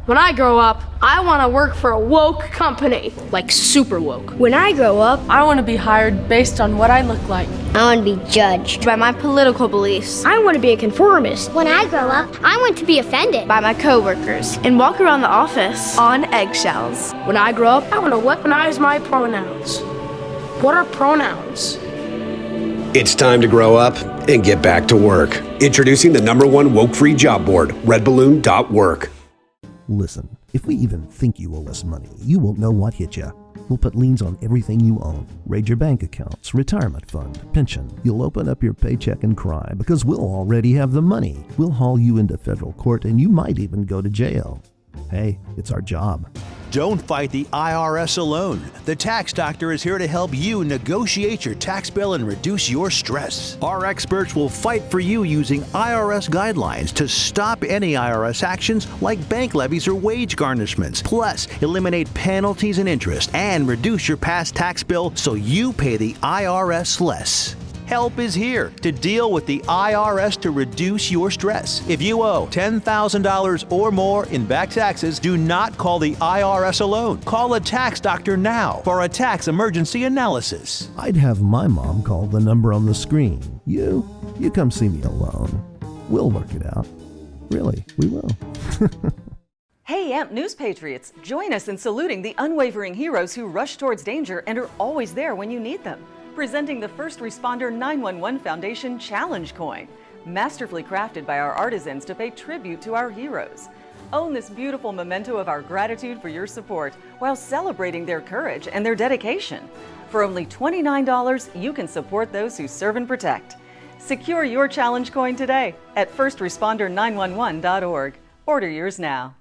When I grow up, I want to work for a woke company, like super woke. When I grow up, I want to be hired based on what I look like. I want to be judged by my political beliefs. I want to be a conformist. When I grow up, I want to be offended by my coworkers and walk around the office on eggshells. When I grow up, I want to weaponize my pronouns. What are pronouns? It's time to grow up and get back to work. Introducing the #1 woke-free job board, redballoon.work. Listen, if we even think you owe us money, you won't know what hit you. We'll put liens on everything you own. Raid your bank accounts, retirement fund, pension. You'll open up your paycheck and cry because we'll already have the money. We'll haul you into federal court and you might even go to jail. Hey, it's our job. Don't fight the IRS alone. The Tax Doctor is here to help you negotiate your tax bill and reduce your stress. Our experts will fight for you using IRS guidelines to stop any IRS actions like bank levies or wage garnishments. Plus, eliminate penalties and interest and reduce your past tax bill so you pay the IRS less. Help is here to deal with the IRS to reduce your stress. If you owe $10,000 or more in back taxes, do not call the IRS alone. Call a tax doctor now for a tax emergency analysis. I'd have my mom call the number on the screen. You come see me alone. We'll work it out. Really, we will. Hey, AMP News Patriots, join us in saluting the unwavering heroes who rush towards danger and are always there when you need them. Presenting the First Responder 911 Foundation Challenge Coin, masterfully crafted by our artisans to pay tribute to our heroes. Own this beautiful memento of our gratitude for your support while celebrating their courage and their dedication. For only $29, you can support those who serve and protect. Secure your challenge coin today at firstresponder911.org. Order yours now.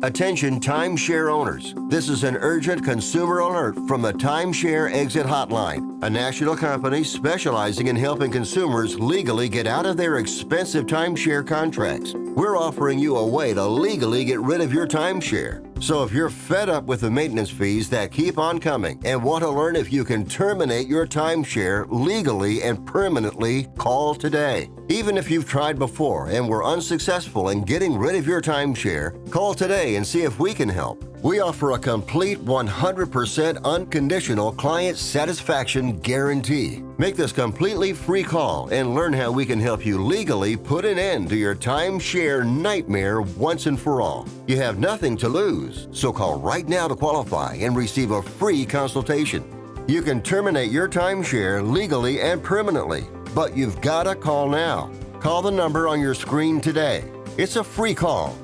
Attention timeshare owners. This is an urgent consumer alert from the Timeshare Exit Hotline, a national company specializing in helping consumers legally get out of their expensive timeshare contracts. We're offering you a way to legally get rid of your timeshare. So if you're fed up with the maintenance fees that keep on coming and want to learn if you can terminate your timeshare legally and permanently, call today. Even if you've tried before and were unsuccessful in getting rid of your timeshare, call today and see if we can help. We offer a complete 100% unconditional client satisfaction guarantee. Make this completely free call and learn how we can help you legally put an end to your timeshare nightmare once and for all. You have nothing to lose, so call right now to qualify and receive a free consultation. You can terminate your timeshare legally and permanently, but you've got to call now. Call the number on your screen today. It's a free call.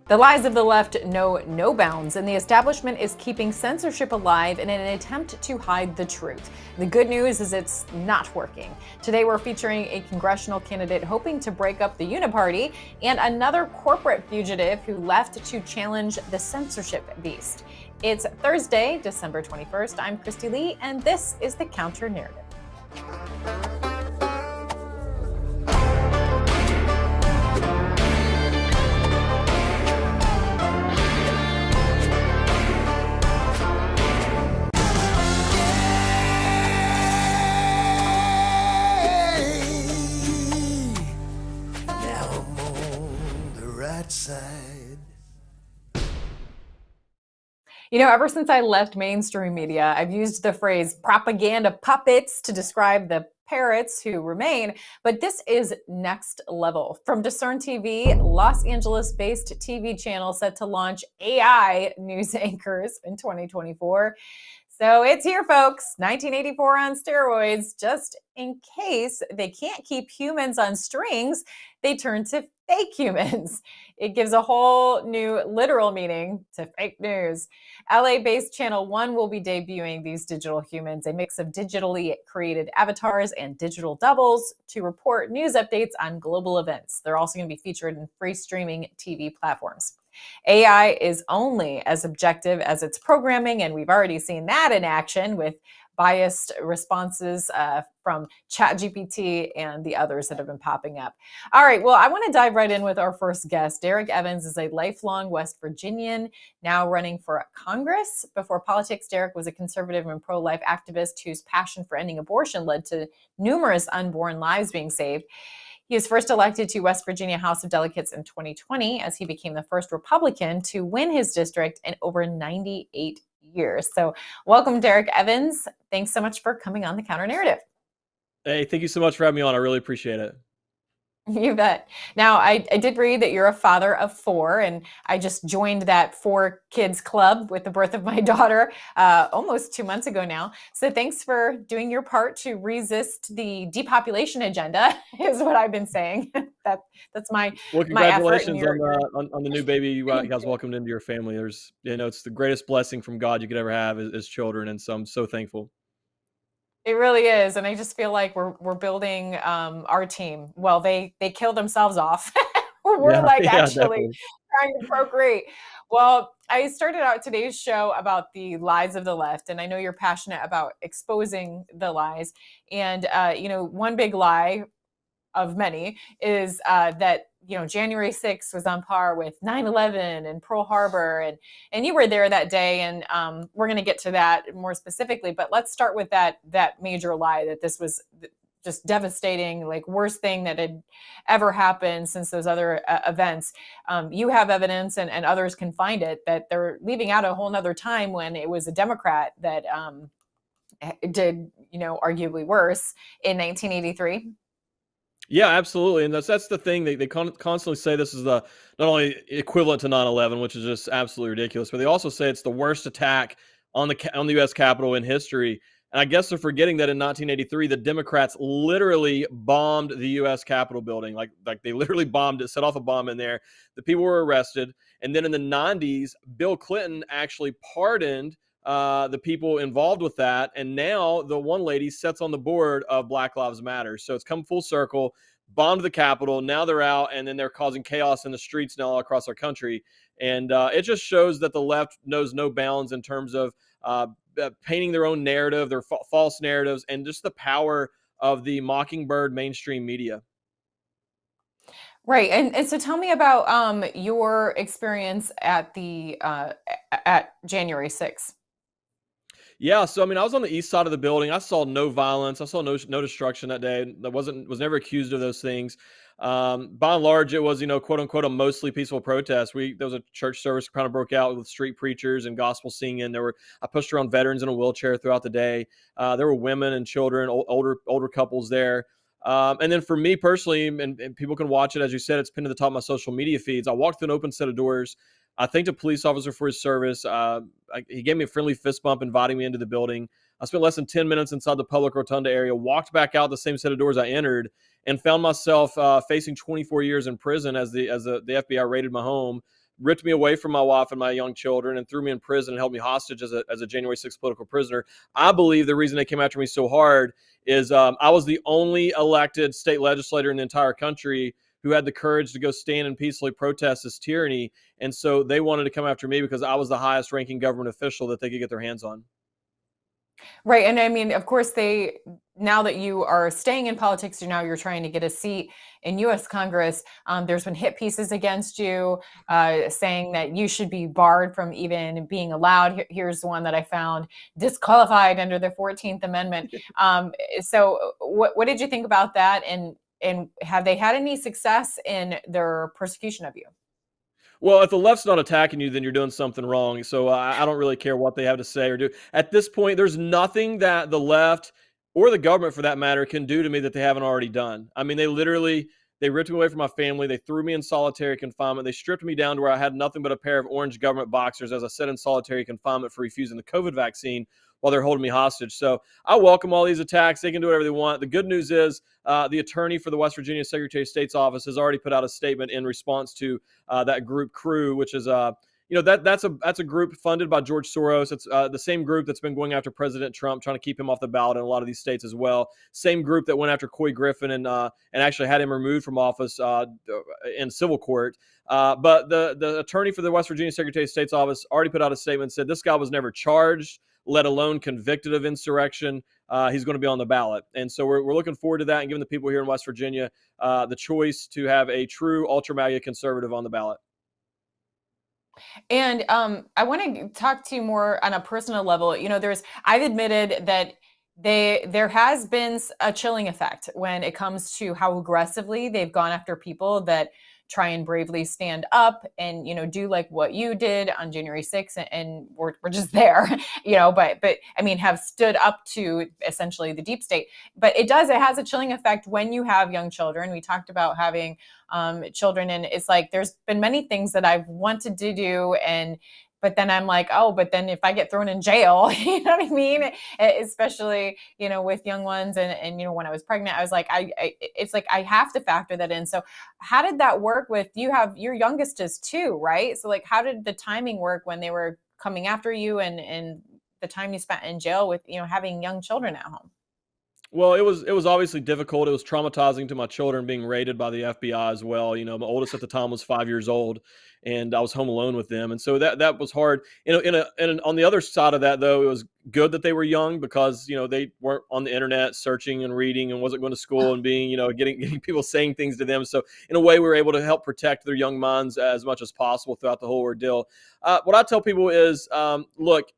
The lies of the left know no bounds, and the establishment is keeping censorship alive in an attempt to hide the truth. The good news is it's not working. Today we're featuring a congressional candidate hoping to break up the Uniparty and another corporate fugitive who left to challenge the censorship beast. It's Thursday, December 21st. I'm Christy Lee, and this is the Counter Narrative. You know, ever since I left mainstream media, I've used the phrase propaganda puppets to describe the parrots who remain, but this is next level. From Discern TV, Los Angeles-based TV channel set to launch AI news anchors in 2024. So it's here, folks, 1984 on steroids. Just in case they can't keep humans on strings, they turn to fake humans. It gives a whole new literal meaning to fake news. LA-based Channel 1 will be debuting these digital humans, a mix of digitally created avatars and digital doubles, to report news updates on global events. They're also going to be featured in free streaming TV platforms. AI is only as objective as its programming, and we've already seen that in action with biased responses from ChatGPT and the others that have been popping up. All right, well, I want to dive right in with our first guest. Derrick Evans is a lifelong West Virginian, now running for Congress. Before politics, Derrick was a conservative and pro-life activist whose passion for ending abortion led to numerous unborn lives being saved. He was first elected to West Virginia House of Delegates in 2020 as he became the first Republican to win his district in over 98 years. So welcome, Derrick Evans. Thanks so much for coming on the Counter Narrative. Hey, thank you so much for having me on. I really appreciate it. You bet. Now, I did read that you're a father of 4, and I just joined that 4 kids club with the birth of my daughter almost 2 months ago now. So thanks for doing your part to resist the depopulation agenda, is what I've been saying. That's my congratulations my effort on the new baby you guys welcomed into your family. There's, it's the greatest blessing from God you could ever have as children, and so I'm so thankful. It really is, and I just feel like we're building our team. Well, they kill themselves off. We're actually definitely trying to procreate. Well, I started out today's show about the lies of the left, and I know you're passionate about exposing the lies. And one big lie of many is that January 6th was on par with 9/11 and Pearl Harbor, and you were there that day, and we're going to get to that more specifically. But let's start with that major lie that this was just devastating, like worst thing that had ever happened since those other events. You have evidence, and others can find it, that they're leaving out a whole nother time when it was a Democrat that did arguably worse in 1983. Yeah, absolutely. And that's the thing. They constantly say this is not only equivalent to 9/11, which is just absolutely ridiculous, but they also say it's the worst attack on the U.S. Capitol in history. And I guess they're forgetting that in 1983, the Democrats literally bombed the U.S. Capitol building. Like they literally bombed it, set off a bomb in there. The people were arrested. And then in the 90s, Bill Clinton actually pardoned the people involved with that. And now the one lady sits on the board of Black Lives Matter. So it's come full circle, bombed the Capitol. Now they're out, and then they're causing chaos in the streets now all across our country. And it just shows that the left knows no bounds in terms of painting their own narrative, their false narratives, and just the power of the Mockingbird mainstream media. Right. And so tell me about your experience at at January 6th. Yeah, so I mean, I was on the east side of the building. I saw no violence. I saw no destruction that day. I was never accused of those things. By and large, it was, quote unquote, a mostly peaceful protest. There was a church service kind of broke out with street preachers and gospel singing. I pushed around veterans in a wheelchair throughout the day. There were women and children, older couples there. And then for me personally, and people can watch it, as you said, it's pinned to the top of my social media feeds. I walked through an open set of doors. I thanked a police officer for his service. He gave me a friendly fist bump, inviting me into the building. I spent less than 10 minutes inside the public rotunda area, walked back out the same set of doors I entered, and found myself facing 24 years in prison as the FBI raided my home, ripped me away from my wife and my young children, and threw me in prison and held me hostage as a January 6th political prisoner. I believe the reason they came after me so hard is I was the only elected state legislator in the entire country who had the courage to go stand and peacefully protest this tyranny. And so they wanted to come after me because I was the highest ranking government official that they could get their hands on. Right. And I mean, of course, now that you are staying in politics, you're trying to get a seat in U.S. Congress. There's been hit pieces against you saying that you should be barred from even being allowed. Here's one that I found: disqualified under the 14th Amendment. So what did you think about that? And have they had any success in their persecution of you? Well, if the left's not attacking you, then you're doing something wrong. So I don't really care what they have to say or do. At this point, there's nothing that the left or the government, for that matter, can do to me that they haven't already done. I mean, they ripped me away from my family. They threw me in solitary confinement. They stripped me down to where I had nothing but a pair of orange government boxers as I sat in solitary confinement for refusing the COVID vaccine while they're holding me hostage. So I welcome all these attacks. They can do whatever they want. The good news is the attorney for the West Virginia Secretary of State's office has already put out a statement in response to that group Crew, which is that's a group funded by George Soros. It's the same group that's been going after President Trump, trying to keep him off the ballot in a lot of these states as well. Same group that went after Coy Griffin and actually had him removed from office in civil court. But the attorney for the West Virginia Secretary of State's office already put out a statement and said this guy was never charged, let alone convicted of insurrection. He's going to be on the ballot. And so we're looking forward to that and giving the people here in West Virginia the choice to have a true ultra-MAGA conservative on the ballot. And I want to talk to you more on a personal level. I've admitted that there has been a chilling effect when it comes to how aggressively they've gone after people that try and bravely stand up and, do like what you did on January 6th, and we're just there, but I mean, have stood up to essentially the deep state. But it has a chilling effect when you have young children. We talked about having children, and it's like there's been many things that I've wanted to do, but then I'm like, oh, but then if I get thrown in jail, you know what I mean? Especially, with young ones. And when I was pregnant, I was like, it's like, I have to factor that in. So how did that work you have your youngest is 2, right? So like, how did the timing work when they were coming after you and the time you spent in jail with, having young children at home? Well, it was obviously difficult. It was traumatizing to my children being raided by the FBI as well. My oldest at the time was 5 years old, and I was home alone with them, and so that was hard. And on the other side of that, though, it was good that they were young because they weren't on the internet searching and reading and wasn't going to school and being getting people saying things to them. So in a way, we were able to help protect their young minds as much as possible throughout the whole ordeal. What I tell people is, look.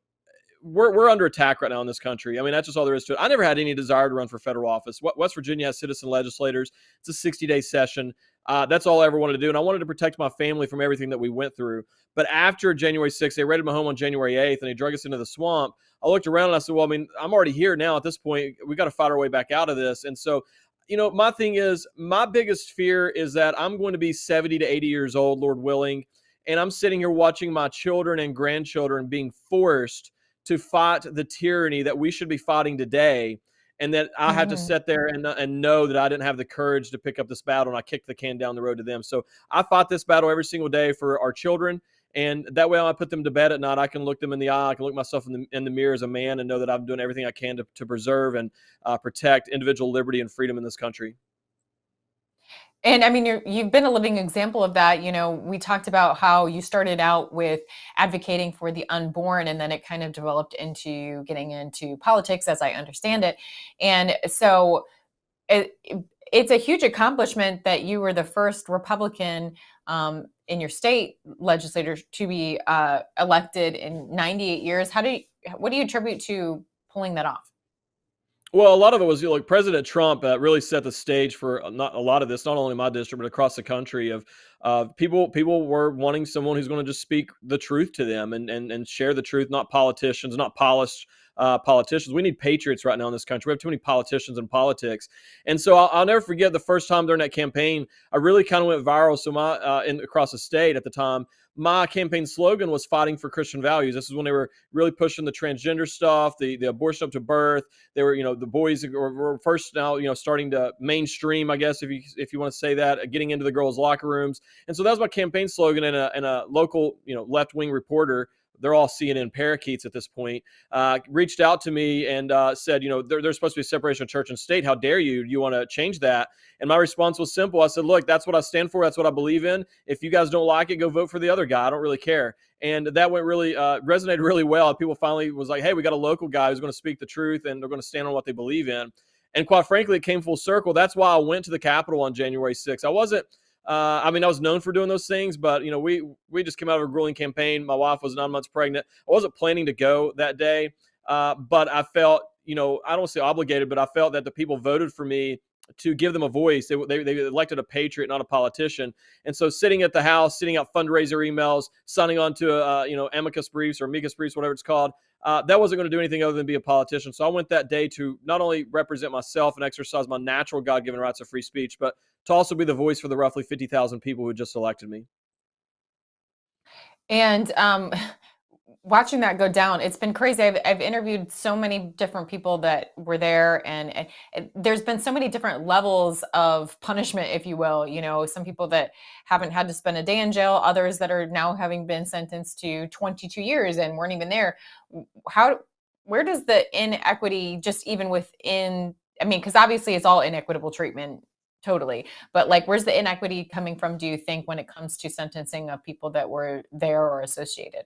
We're under attack right now in this country. I mean, that's just all there is to it. I never had any desire to run for federal office. West Virginia has citizen legislators. It's a 60-day session. That's all I ever wanted to do. And I wanted to protect my family from everything that we went through. But after January 6th, they raided my home on January 8th, and they drug us into the swamp. I looked around and I said, well, I mean, I'm already here now at this point. We got to fight our way back out of this. And so, my thing is, my biggest fear is that I'm going to be 70 to 80 years old, Lord willing, and I'm sitting here watching my children and grandchildren being forced to fight the tyranny that we should be fighting today, and that I had to sit there and know that I didn't have the courage to pick up this battle, and I kicked the can down the road to them. So I fought this battle every single day for our children, and that way when I put them to bed at night, I can look them in the eye, I can look myself in the mirror as a man and know that I'm doing everything I can to preserve and protect individual liberty and freedom in this country. And I mean, you've been a living example of that. We talked about how you started out with advocating for the unborn, and then it kind of developed into getting into politics, as I understand it. And so it's a huge accomplishment that you were the first Republican in your state legislature to be elected in 98 years. What do you attribute to pulling that off? Well, a lot of it was President Trump really set the stage for not a lot of this, not only in my district but across the country. Of people were wanting someone who's going to just speak the truth to them and share the truth, not politicians, not polished politicians. We need patriots right now in this country. We have too many politicians in politics, and so I'll never forget the first time during that campaign, I really kind of went viral. So across the state at the time, my campaign slogan was "Fighting for Christian Values." This is when they were really pushing the transgender stuff, the abortion up to birth. They were, the boys were first now, starting to mainstream, I guess, if you want to say that, getting into the girls' locker rooms. And so that was my campaign slogan. And a local, left-wing reporter, they're all CNN parakeets at this point, reached out to me and said, there's supposed to be a separation of church and state. How dare you? Do you want to change that? And my response was simple. I said, look, that's what I stand for. That's what I believe in. If you guys don't like it, go vote for the other guy. I don't really care. And that went really resonated really well. People finally was like, hey, we got a local guy who's going to speak the truth and they're going to stand on what they believe in. And quite frankly, it came full circle. That's why I went to the Capitol on January 6th. I wasn't I was known for doing those things, but we just came out of a grueling campaign. My wife was 9 months pregnant. I wasn't planning to go that day, but I felt, I don't want to say obligated, but I felt that the people voted for me to give them a voice. They elected a patriot, not a politician. And so sitting at the House, sitting out fundraiser emails, signing on to amicus briefs or amicus briefs, whatever it's called, that wasn't going to do anything other than be a politician. So I went that day to not only represent myself and exercise my natural God-given rights of free speech, but to also be the voice for the roughly 50,000 people who just elected me. And watching that go down, it's been crazy. I've interviewed so many different people that were there, and there's been so many different levels of punishment, if you will. Some people that haven't had to spend a day in jail, others that are now having been sentenced to 22 years and weren't even there. Where does the inequity just even within, because obviously it's all inequitable treatment, totally. But where's the inequity coming from, do you think, when it comes to sentencing of people that were there or associated?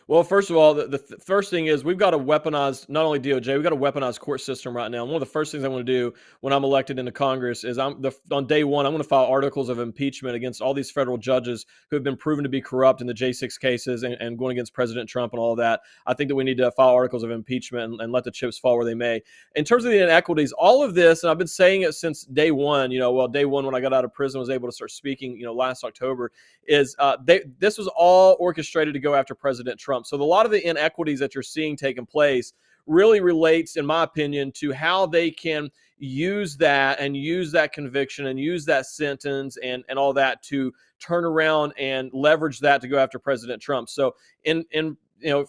Well, first of all, the first thing is we've got a weaponized, not only DOJ, we've got a weaponized court system right now. And one of the first things I want to do when I'm elected into Congress is on day one, I'm going to file articles of impeachment against all these federal judges who have been proven to be corrupt in the J6 cases and going against President Trump and all of that. I think that we need to file articles of impeachment and let the chips fall where they may. In terms of the inequities, all of this, and I've been saying it since day one, day one when I got out of prison, was able to start speaking, last October, is this was all orchestrated to go after President Trump. So a lot of the inequities that you're seeing taking place really relates, in my opinion, to how they can use that conviction and use that sentence and all that to turn around and leverage that to go after President Trump. So in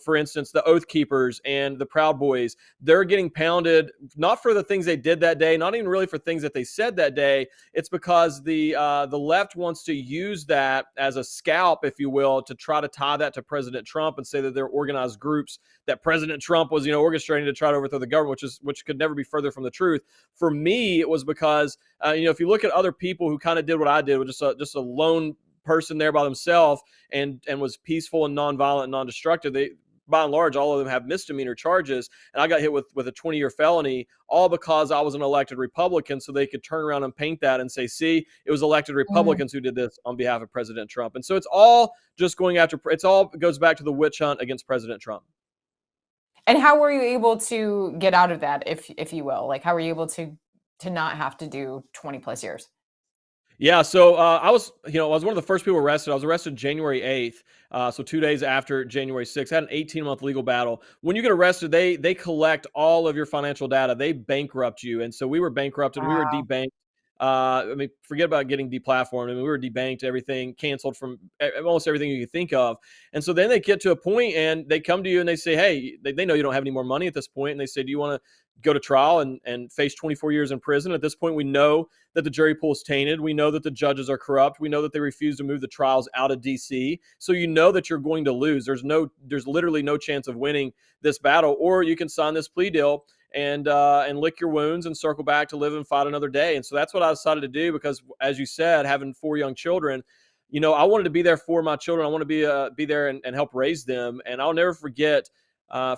for instance, the Oath Keepers and the Proud Boys, they're getting pounded, not for the things they did that day, not even really for things that they said that day. It's because the left wants to use that as a scalp, if you will, to try to tie that to President Trump and say that they're organized groups that President Trump was, orchestrating to try to overthrow the government, which could never be further from the truth. For me, it was because, if you look at other people who kind of did what I did, with just a lone person there by themselves and was peaceful and nonviolent and non-destructive, they, by and large, all of them have misdemeanor charges. And I got hit with a 20-year felony, all because I was an elected Republican, so they could turn around and paint that and say, see, it was elected Republicans who did this on behalf of President Trump. And so it's all just going after, it's all goes back to the witch hunt against President Trump. And how were you able to get out of that, if you will? Like, how were you able to not have to do 20 plus years? Yeah, so I was one of the first people arrested. I was arrested January 8th, so 2 days after January 6th. I had an 18-month legal battle. When you get arrested, they collect all of your financial data. They bankrupt you, and so we were bankrupted. Wow. We were debanked. Forget about getting deplatformed. We were debanked, everything canceled from almost everything you could think of. And so then they get to a point and they come to you and they say, hey, they know you don't have any more money at this point. And they say, do you want to go to trial and face 24 years in prison? At this point, we know that the jury pool is tainted. We know that the judges are corrupt. We know that they refuse to move the trials out of DC. So you know that you're going to lose. There's literally no chance of winning this battle, or you can sign this plea deal and lick your wounds and circle back to live and fight another day. And so that's what I decided to do, because, as you said, having 4 young children, I wanted to be there for my children. I want to be there and help raise them. And I'll never forget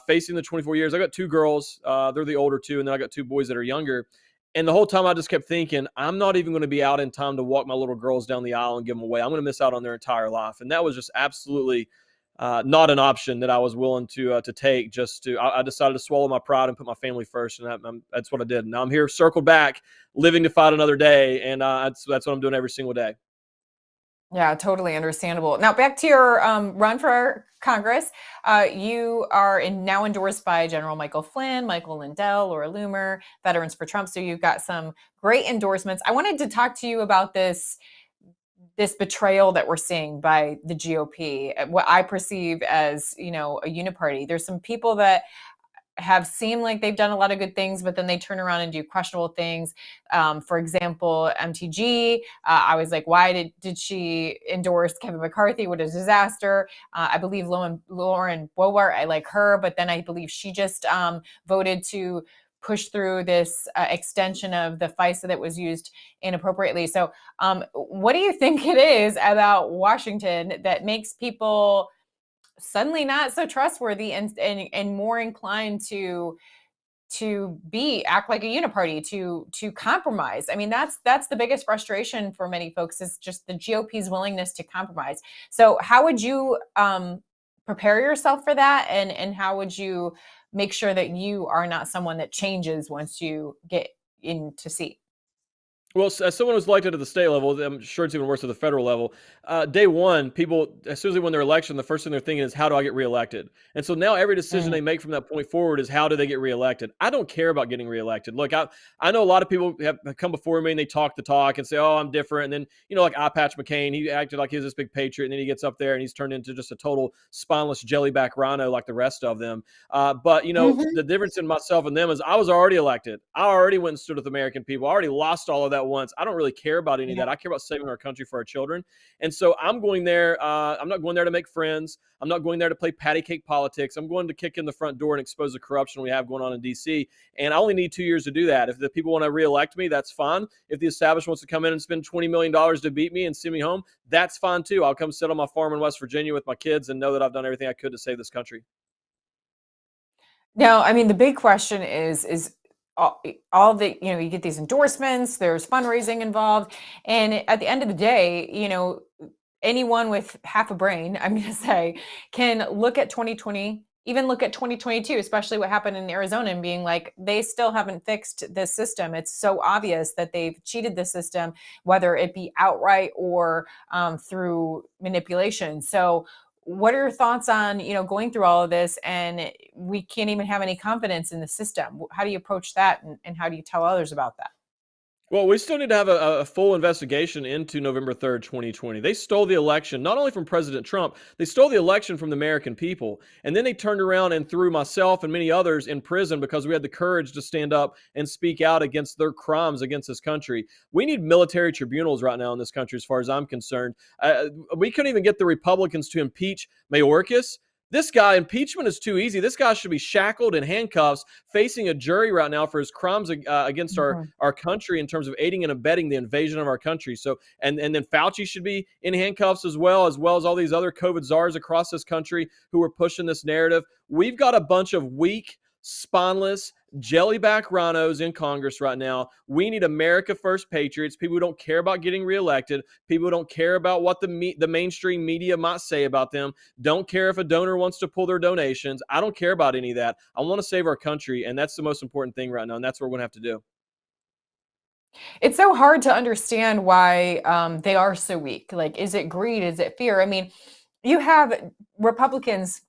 facing the 24 years. I got 2 girls. They're the older 2, and then I got 2 boys that are younger. And the whole time I just kept thinking, I'm not even going to be out in time to walk my little girls down the aisle and give them away. I'm going to miss out on their entire life. And that was just absolutely not an option that I was willing to take. I decided to swallow my pride and put my family first, and that's what I did. Now I'm here, circled back, living to fight another day, and that's what I'm doing every single day. Yeah, totally understandable. Now back to your run for Congress. You are now endorsed by General Michael Flynn, Michael Lindell, Laura Loomer, Veterans for Trump. So you've got some great endorsements. I wanted to talk to you about this betrayal that we're seeing by the GOP, what I perceive as, a uniparty. There's some people that have seemed like they've done a lot of good things, but then they turn around and do questionable things. For example, MTG, I was like, why did she endorse Kevin McCarthy? What a disaster. I believe Lauren Boebert, I like her, but then I believe she just voted to push through this extension of the FISA that was used inappropriately. So what do you think it is about Washington that makes people suddenly not so trustworthy and more inclined to act like a uniparty, to compromise? I mean, that's the biggest frustration for many folks, is just the GOP's willingness to compromise. So how would you prepare yourself for that? And how would you make sure that you are not someone that changes once you get into seat? Well, as someone who's elected at the state level, I'm sure it's even worse at the federal level. Day one, people, as soon as they win their election, the first thing they're thinking is, how do I get reelected? And so now every decision they make from that point forward is, how do they get reelected? I don't care about getting reelected. Look, I know a lot of people have come before me and they talk the talk and say, oh, I'm different. And then, like Eye Patch McCain, he acted like he was this big patriot, and then he gets up there and he's turned into just a total spineless jellyback rhino like the rest of them. But, the difference in myself and them is I was already elected. I already went and stood with the American people. I already lost all of that that once. I don't really care about any of that. I care about saving our country for our children. And so I'm going there. I'm not going there to make friends. I'm not going there to play patty cake politics. I'm going to kick in the front door and expose the corruption we have going on in D.C. And I only need 2 years to do that. If the people want to reelect me, that's fine. If the establishment wants to come in and spend $20 million to beat me and send me home, that's fine too. I'll come sit on my farm in West Virginia with my kids and know that I've done everything I could to save this country. Now, I mean, the big question is all the, you get these endorsements, there's fundraising involved. And at the end of the day, anyone with half a brain, I'm going to say, can look at 2020, even look at 2022, especially what happened in Arizona, and being like, they still haven't fixed this system. It's so obvious that they've cheated the system, whether it be outright or through manipulation. So what are your thoughts on, going through all of this, and we can't even have any confidence in the system? How do you approach that, and how do you tell others about that? Well, we still need to have a full investigation into November 3rd, 2020. They stole the election, not only from President Trump, they stole the election from the American people. And then they turned around and threw myself and many others in prison because we had the courage to stand up and speak out against their crimes against this country. We need military tribunals right now in this country, as far as I'm concerned. We couldn't even get the Republicans to impeach Mayorkas. This guy, impeachment is too easy. This guy should be shackled in handcuffs, facing a jury right now for his crimes against our country in terms of aiding and abetting the invasion of our country. So, and then Fauci should be in handcuffs as well as all these other COVID czars across this country who are pushing this narrative. We've got a bunch of weak, spineless, jellyback rhinos in Congress right now. We need America First patriots, people who don't care about getting reelected, people who don't care about what the mainstream media might say about them, don't care if a donor wants to pull their donations. I don't care about any of that. I want to save our country, and that's the most important thing right now, and that's what we're going to have to do. It's so hard to understand why they are so weak. Like, is it greed? Is it fear? I mean, you have Republicans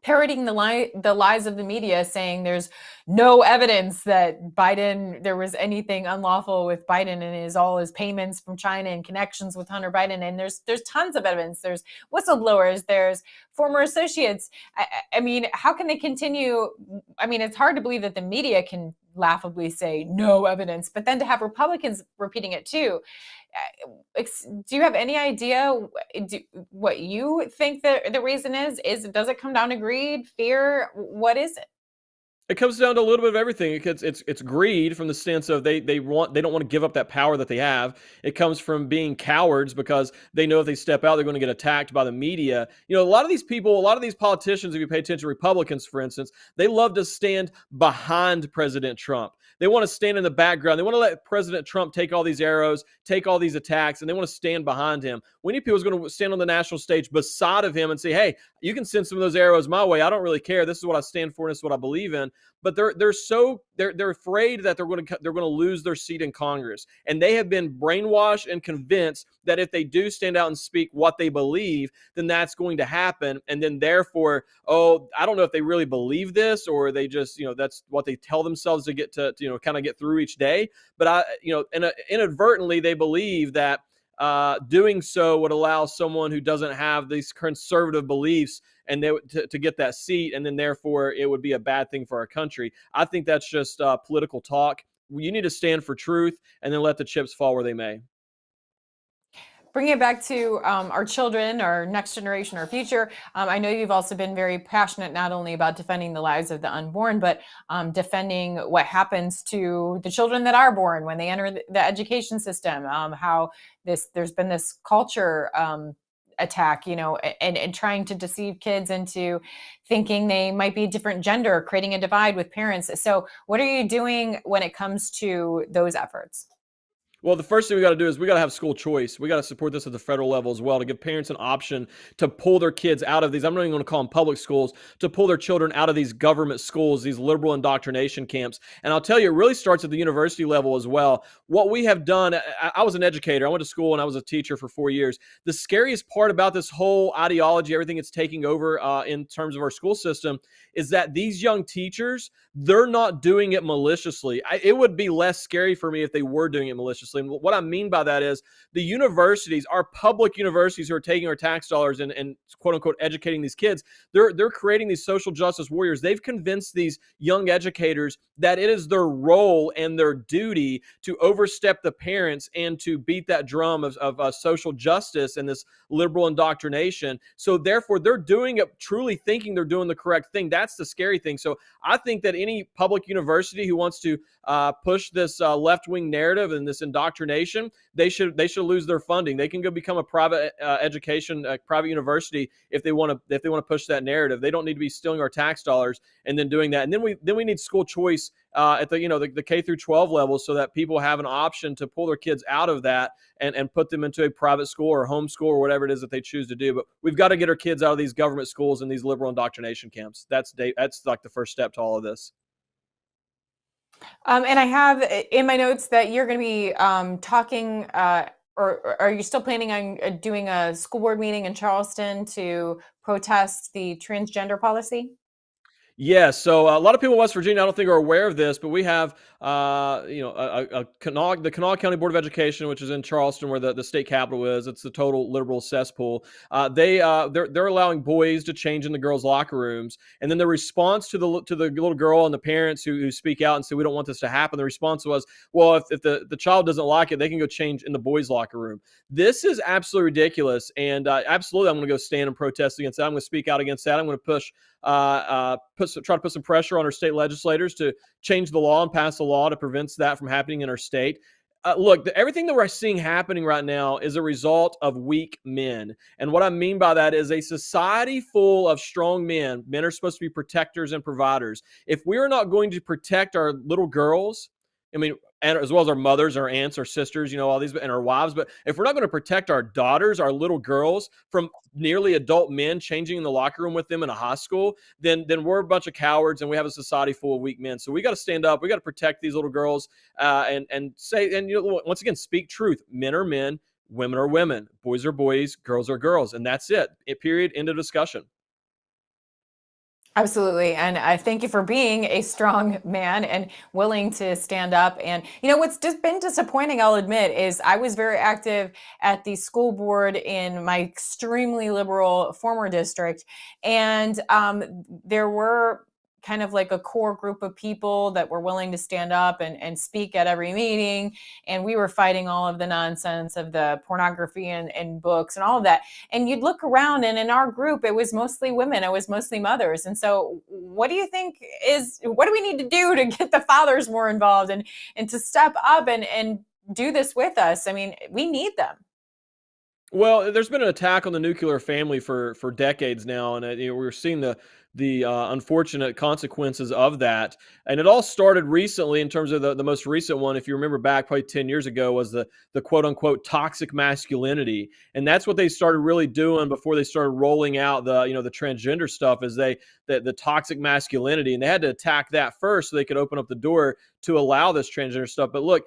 parroting the lies of the media, saying there's no evidence that there was anything unlawful with Biden and all his payments from China and connections with Hunter Biden. And there's tons of evidence. There's whistleblowers, there's former associates. I mean, how can they continue? I mean, it's hard to believe that the media can laughably say no evidence, but then to have Republicans repeating it too. Do you have any idea what you think the reason is? Does it come down to greed, fear? What is it? It comes down to a little bit of everything. It's greed from the sense of they don't want to give up that power that they have. It comes from being cowards because they know if they step out, they're going to get attacked by the media. A lot of these people, a lot of these politicians, if you pay attention, Republicans, for instance, they love to stand behind President Trump. They want to stand in the background. They want to let President Trump take all these arrows, take all these attacks, and they want to stand behind him. We need people who's going to stand on the national stage beside of him and say, hey, you can send some of those arrows my way. I don't really care. This is what I stand for, and this is what I believe in. But they're afraid that they're going to lose their seat in Congress. And they have been brainwashed and convinced that if they do stand out and speak what they believe, then that's going to happen. And then therefore, I don't know if they really believe this or they just, that's what they tell themselves to get to kind of get through each day. But inadvertently, they believe that doing so would allow someone who doesn't have these conservative beliefs and to get that seat, and then therefore it would be a bad thing for our country. I think that's just political talk. You need to stand for truth and then let the chips fall where they may. Bringing it back to our children, our next generation, our future, I know you've also been very passionate not only about defending the lives of the unborn, but defending what happens to the children that are born when they enter the education system, how there's been this culture attack, and trying to deceive kids into thinking they might be a different gender, creating a divide with parents. So what are you doing when it comes to those efforts? Well, the first thing we got to do is we got to have school choice. We got to support this at the federal level as well to give parents an option to pull their kids out of these. I'm not even going to call them public schools, to pull their children out of these government schools, these liberal indoctrination camps. And I'll tell you, it really starts at the university level as well. What we have done, I was an educator. I went to school and I was a teacher for 4 years. The scariest part about this whole ideology, everything it's taking over in terms of our school system, is that these young teachers, they're not doing it maliciously. It would be less scary for me if they were doing it maliciously. honestly. And what I mean by that is the universities, our public universities who are taking our tax dollars and quote unquote educating these kids, they're creating these social justice warriors. They've convinced these young educators that it is their role and their duty to overstep the parents and to beat that drum of social justice and this liberal indoctrination. So therefore, they're doing it truly thinking they're doing the correct thing. That's the scary thing. So I think that any public university who wants to push this left-wing narrative and this indoctrination, they should lose their funding. They can go become a private education, a private university if they want to push that narrative. They don't need to be stealing our tax dollars and then doing that. And then we need school choice at the K through 12 level, so that people have an option to pull their kids out of that and put them into a private school or homeschool or whatever it is that they choose to do. But we've got to get our kids out of these government schools and these liberal indoctrination camps. That's like the first step to all of this. And I have in my notes that you're going to be talking, or are you still planning on doing a school board meeting in Charleston to protest the transgender policy? Yeah, so a lot of people in West Virginia, I don't think, are aware of this, but we have, the Kanawha County Board of Education, which is in Charleston, where the state capital is. It's the total liberal cesspool. They're allowing boys to change in the girls' locker rooms, and then the response to the little girl and the parents who speak out and say we don't want this to happen. The response was, well, if the child doesn't like it, they can go change in the boys' locker room. This is absolutely ridiculous, and absolutely, I'm going to go stand and protest against that. I'm going to speak out against that. I'm going to push. Try to put some pressure on our state legislators to change the law and pass a law to prevent that from happening in our state. Look, everything that we're seeing happening right now is a result of weak men. And what I mean by that is a society full of strong men. Men are supposed to be protectors and providers. If we're not going to protect our little girls, and as well as our mothers, our aunts, our sisters, all these, and our wives. But if we're not going to protect our daughters, our little girls, from nearly adult men changing in the locker room with them in a high school, then we're a bunch of cowards, and we have a society full of weak men. So we got to stand up. We got to protect these little girls, and once again, speak truth. Men are men, women are women, boys are boys, girls are girls, and that's it. Period. End of discussion. Absolutely. And I thank you for being a strong man and willing to stand up. And, what's just been disappointing, I'll admit, is I was very active at the school board in my extremely liberal former district. And there were kind of like a core group of people that were willing to stand up and speak at every meeting. And we were fighting all of the nonsense of the pornography and books and all of that. And you'd look around, and in our group, it was mostly women. It was mostly mothers. And so what do you think what do we need to do to get the fathers more involved and to step up and do this with us? We need them. Well, there's been an attack on the nuclear family for decades now, and we're seeing the unfortunate consequences of that. And it all started recently in terms of the most recent one. If you remember back probably 10 years ago, was the quote unquote toxic masculinity. And that's what they started really doing before they started rolling out the transgender stuff, is the toxic masculinity. And they had to attack that first so they could open up the door to allow this transgender stuff. But look,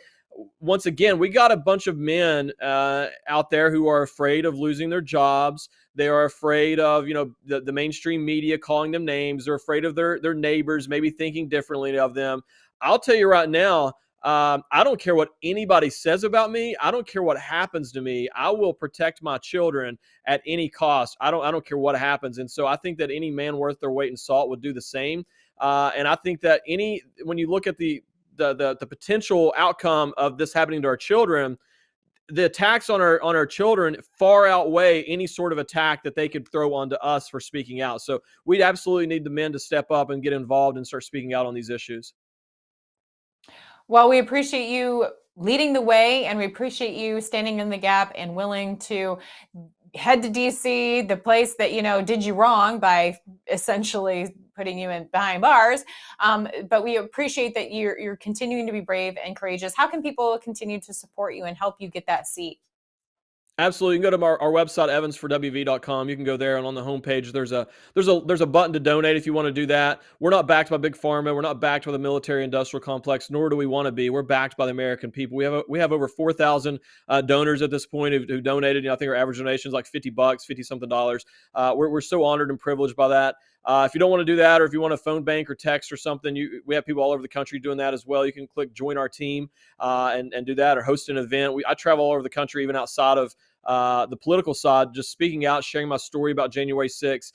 once again, we got a bunch of men out there who are afraid of losing their jobs. They are afraid of, the mainstream media calling them names. They're afraid of their neighbors maybe thinking differently of them. I'll tell you right now, I don't care what anybody says about me. I don't care what happens to me. I will protect my children at any cost. I don't care what happens. And so I think that any man worth their weight in salt would do the same. And I think that when you look at the potential outcome of this happening to our children, the attacks on our children far outweigh any sort of attack that they could throw onto us for speaking out. So we absolutely need the men to step up and get involved and start speaking out on these issues. Well, we appreciate you leading the way, and we appreciate you standing in the gap and willing to head to DC, the place that, did you wrong by essentially putting you behind bars. But we appreciate that you're continuing to be brave and courageous. How can people continue to support you and help you get that seat? Absolutely. You can go to our website, evansforwv.com. You can go there, and on the homepage, there's a button to donate if you want to do that. We're not backed by Big Pharma. We're not backed by the military industrial complex, nor do we want to be. We're backed by the American people. We have over 4,000 donors at this point who donated. I think our average donation is like $50, $50-something. We're so honored and privileged by that. If you don't want to do that, or if you want to phone bank or text or something, we have people all over the country doing that as well. You can click join our team and do that, or host an event. I travel all over the country, even outside of the political side, just speaking out, sharing my story about January 6th,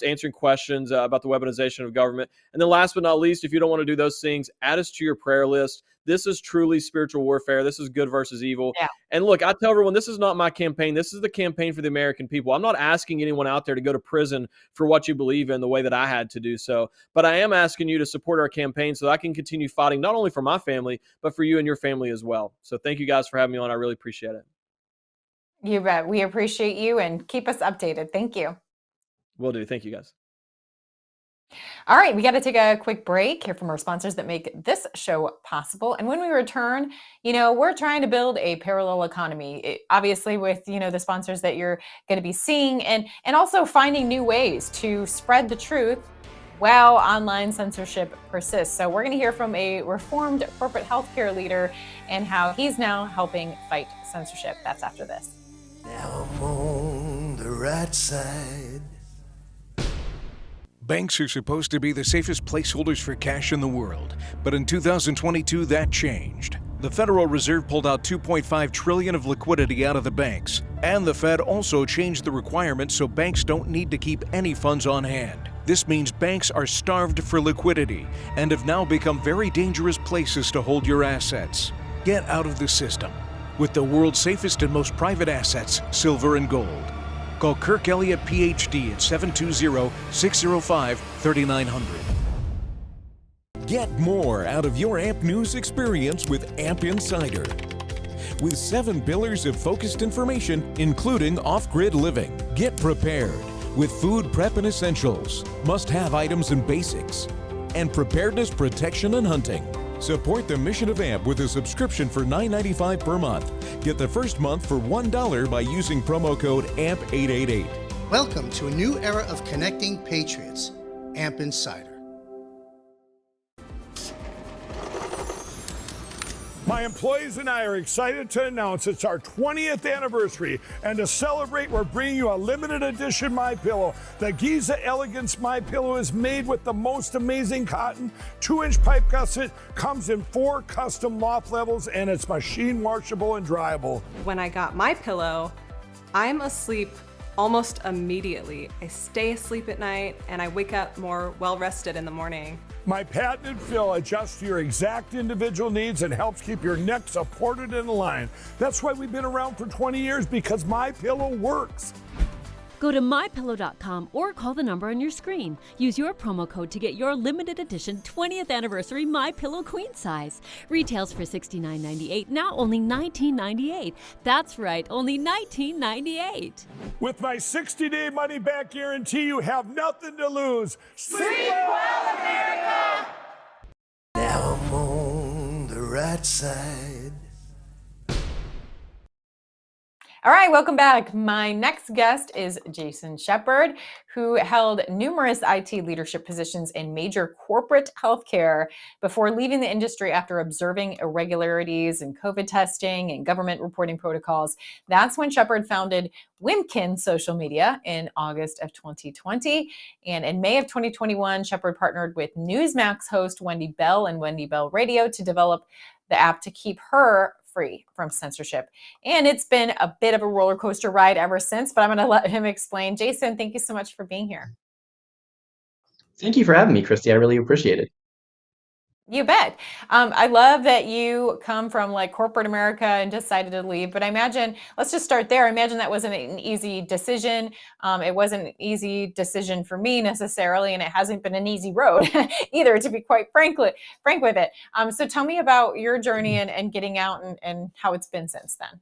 answering questions about the weaponization of government. And then last but not least, if you don't want to do those things, add us to your prayer list. This is truly spiritual warfare. This is good versus evil. Yeah. And look, I tell everyone, this is not my campaign. This is the campaign for the American people. I'm not asking anyone out there to go to prison for what you believe in the way that I had to do so. But I am asking you to support our campaign so that I can continue fighting not only for my family, but for you and your family as well. So thank you guys for having me on. I really appreciate it. You bet. We appreciate you, and keep us updated. Thank you. Will do. Thank you, guys. All right, we got to take a quick break, hear from our sponsors that make this show possible. And when we return, we're trying to build a parallel economy, obviously with, the sponsors that you're going to be seeing, and also finding new ways to spread the truth while online censorship persists. So we're going to hear from a reformed corporate healthcare leader and how he's now helping fight censorship. That's after this. Now I'm on the right side. Banks are supposed to be the safest placeholders for cash in the world, but in 2022 that changed. The Federal Reserve pulled out $2.5 trillion of liquidity out of the banks, and the Fed also changed the requirements so banks don't need to keep any funds on hand. This means banks are starved for liquidity and have now become very dangerous places to hold your assets. Get out of the system with the world's safest and most private assets, silver and gold. Call Kirk Elliott, PhD at 720-605-3900. Get more out of your AMP News experience with AMP Insider. With 7 pillars of focused information, including off-grid living. Get prepared with food prep and essentials, must-have items and basics, and preparedness, protection, and hunting. Support the mission of AMP with a subscription for $9.95 per month. Get the first month for $1 by using promo code AMP888. Welcome to a new era of connecting patriots. AMP Insider. My employees and I are excited to announce it's our 20th anniversary, and to celebrate, we're bringing you a limited edition MyPillow. The Giza Elegance MyPillow is made with the most amazing cotton, 2-inch pipe gusset, comes in 4 custom loft levels, and it's machine washable and dryable. When I got MyPillow, I'm asleep almost immediately. I stay asleep at night, and I wake up more well-rested in the morning. My patented fill adjusts to your exact individual needs and helps keep your neck supported and aligned. That's why we've been around for 20 years, because MyPillow works. Go to mypillow.com or call the number on your screen. Use your promo code to get your limited edition 20th anniversary MyPillow queen size. Retails for $69.98, now only $19.98. That's right, only $19.98. With my 60-day money-back guarantee, you have nothing to lose. Sleep well, America! Now I'm on the right side. All right, welcome back. My next guest is Jason Shepard, who held numerous IT leadership positions in major corporate healthcare before leaving the industry after observing irregularities in COVID testing and government reporting protocols. That's when Shepard founded Wimkin Social Media in August of 2020. And in May of 2021, Shepard partnered with Newsmax host Wendy Bell and Wendy Bell Radio to develop the app to keep her free from censorship. And it's been a bit of a roller coaster ride ever since, but I'm going to let him explain. Jason, thank you so much for being here. Thank you for having me, Christy. I really appreciate it. You bet. I love that you come from like corporate America and decided to leave, but I imagine, let's just start there. I imagine that wasn't an easy decision. It wasn't an easy decision for me necessarily, and it hasn't been an easy road either, to be quite frank with it. So tell me about your journey and getting out and how it's been since then.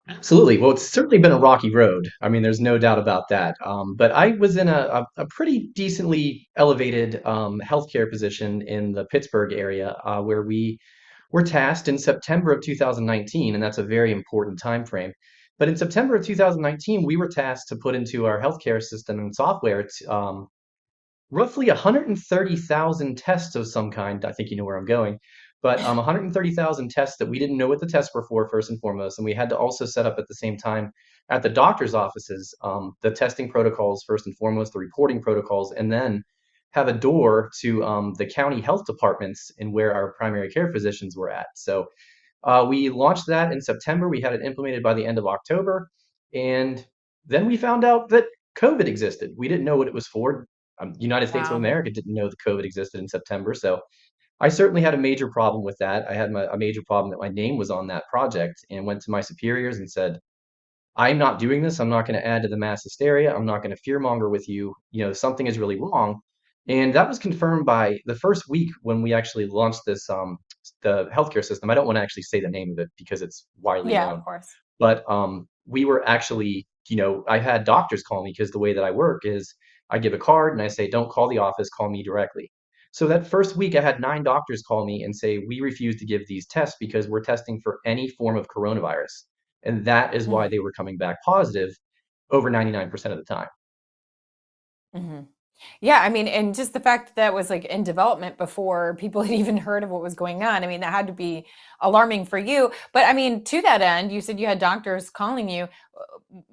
Absolutely. Well, it's certainly been a rocky road. I mean, there's no doubt about that. But I was in a pretty decently elevated healthcare position in the Pittsburgh area where we were tasked in September of 2019, and that's a very important time frame. But in September of 2019, we were tasked to put into our healthcare system and software roughly 130,000 tests of some kind. I think you know where I'm going. But 130,000 tests that we didn't know what the tests were for, first and foremost, and we had to also set up at the same time at the doctor's offices the testing protocols, first and foremost, the reporting protocols, and then have a door to the county health departments and where our primary care physicians were at. So we launched that in September. We had it implemented by the end of October. And then we found out that COVID existed. We didn't know what it was for. United States of Wow. America didn't know that COVID existed in September. So I certainly had a major problem with that. I had a major problem that my name was on that project and went to my superiors and said, I'm not doing this. I'm not going to add to the mass hysteria. I'm not going to fearmonger with you. Something is really wrong. And that was confirmed by the first week when we actually launched this, the healthcare system. I don't want to actually say the name of it because it's widely Yeah, known. of course. But we were actually, I had doctors call me because the way that I work is I give a card and I say, don't call the office, call me directly. So that first week, I had 9 doctors call me and say, we refuse to give these tests because we're testing for any form of coronavirus. And that is why they were coming back positive over 99% of the time. Hmm. Yeah, I mean, and just the fact that was like in development before people had even heard of what was going on. I mean, that had to be alarming for you. But I mean, to that end, you said you had doctors calling you.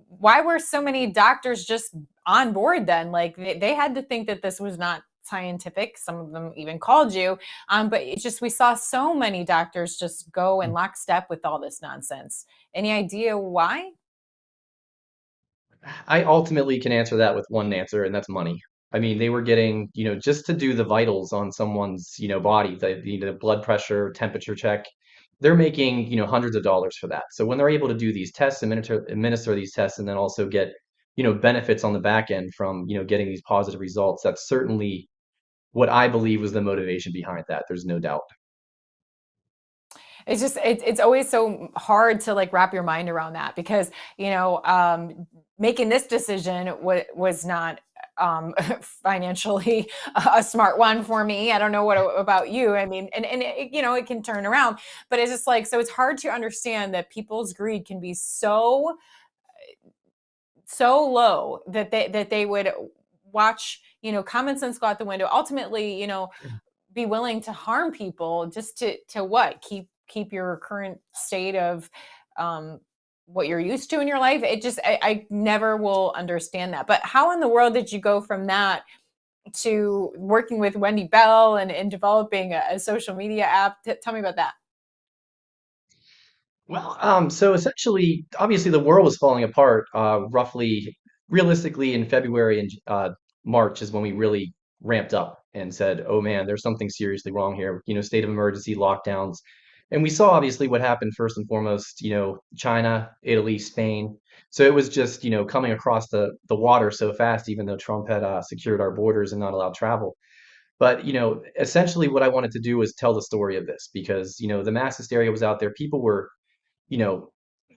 Why were so many doctors just on board then? Like they had to think that this was not scientific. Some of them even called you. But it's just we saw so many doctors just go in lockstep with all this nonsense. Any idea why? I ultimately can answer that with one answer, and that's money. I mean, they were getting, just to do the vitals on someone's, body, the blood pressure, temperature check, they're making, hundreds of dollars for that. So when they're able to do these tests, administer these tests, and then also get, benefits on the back end from, getting these positive results, that's certainly what I believe was the motivation behind that. There's no doubt. It's just it's always so hard to like wrap your mind around that because making this decision was not financially a smart one for me. I don't know what about you. I mean, and it, it can turn around, but it's just like so it's hard to understand that people's greed can be so low that they would watch common sense go out the window. Ultimately, be willing to harm people just to what keep your current state of what you're used to in your life. It just I never will understand that. But how in the world did you go from that to working with Wendy Bell and developing a social media app? Tell me about that. Well, so essentially, obviously, the world was falling apart. Roughly, realistically, in February and March is when we really ramped up and said, "Oh man, there's something seriously wrong here." State of emergency, lockdowns, and we saw obviously what happened first and foremost. China, Italy, Spain. So it was just coming across the water so fast, even though Trump had secured our borders and not allowed travel. But essentially, what I wanted to do was tell the story of this because the mass hysteria was out there. People were you know,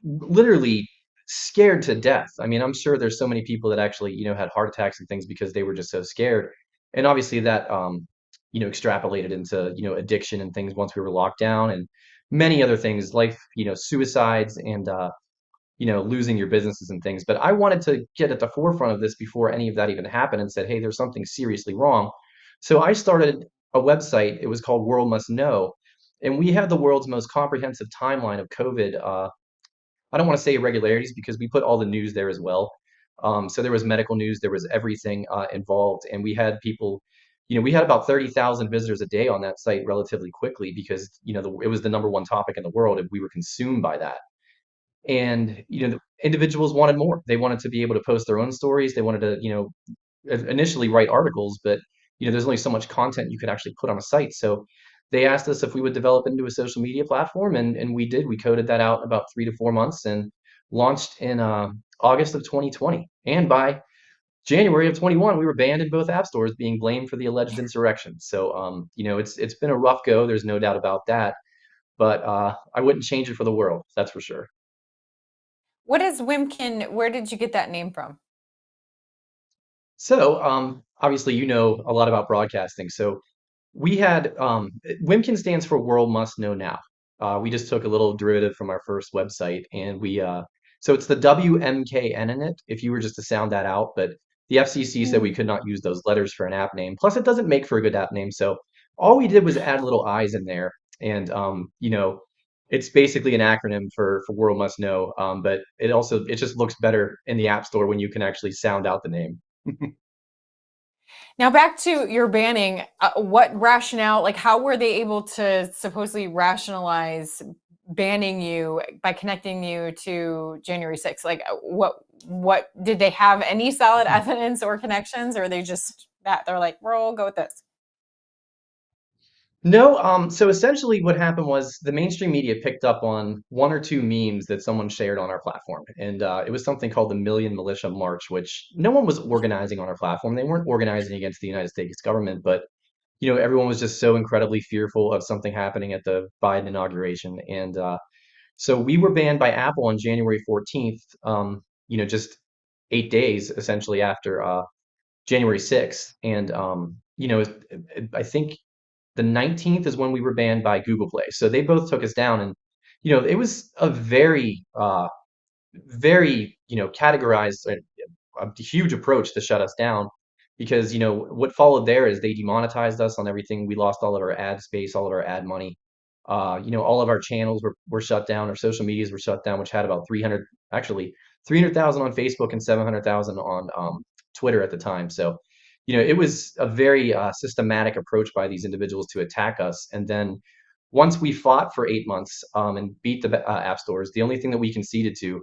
literally scared to death. I mean, I'm sure there's so many people that actually, had heart attacks and things because they were just so scared. And obviously that, extrapolated into, addiction and things once we were locked down and many other things, life, suicides and, losing your businesses and things. But I wanted to get at the forefront of this before any of that even happened and said, hey, there's something seriously wrong. So I started a website. It was called World Must Know. And we have the world's most comprehensive timeline of COVID. I don't want to say irregularities because we put all the news there as well. So there was medical news, there was everything involved. And we had people, we had about 30,000 visitors a day on that site relatively quickly because, it was the number one topic in the world and we were consumed by that. And, the individuals wanted more. They wanted to be able to post their own stories. They wanted to, initially write articles, but, there's only so much content you could actually put on a site. So they asked us if we would develop into a social media platform, and we did. We coded that out in about 3 to 4 months and launched in August of 2020. And by January of 21, we were banned in both app stores, being blamed for the alleged insurrection. So, it's been a rough go. There's no doubt about that. But I wouldn't change it for the world. That's for sure. What is Wimkin? Where did you get that name from? So, obviously, a lot about broadcasting. So we had WIMKIN stands for World Must Know Now. We just took a little derivative from our first website, and so it's the WMKN in it. If you were just to sound that out, but the FCC said we could not use those letters for an app name. Plus, it doesn't make for a good app name. So all we did was add little I's in there, And it's basically an acronym for World Must Know. But it just looks better in the App Store when you can actually sound out the name. Now back to your banning, what rationale, like how were they able to supposedly rationalize banning you by connecting you to January 6th? Like what did they have any solid evidence or connections, or are they just that they're like, we'll go with this? No, so essentially what happened was the mainstream media picked up on one or two memes that someone shared on our platform. And it was something called the Million Militia March, which no one was organizing on our platform. They weren't organizing against the United States government, but everyone was just so incredibly fearful of something happening at the Biden inauguration. And so we were banned by Apple on January 14th, just 8 days essentially after January 6th. And, I think the 19th is when we were banned by Google Play. So they both took us down. And, it was a very, very, categorized, a huge approach to shut us down because, what followed there is they demonetized us on everything. We lost all of our ad space, all of our ad money. All of our channels were shut down. Our social medias were shut down, which had about 300,000 on Facebook and 700,000 on Twitter at the time. So, it was a very systematic approach by these individuals to attack us. And then once we fought for 8 months and beat the app stores, the only thing that we conceded to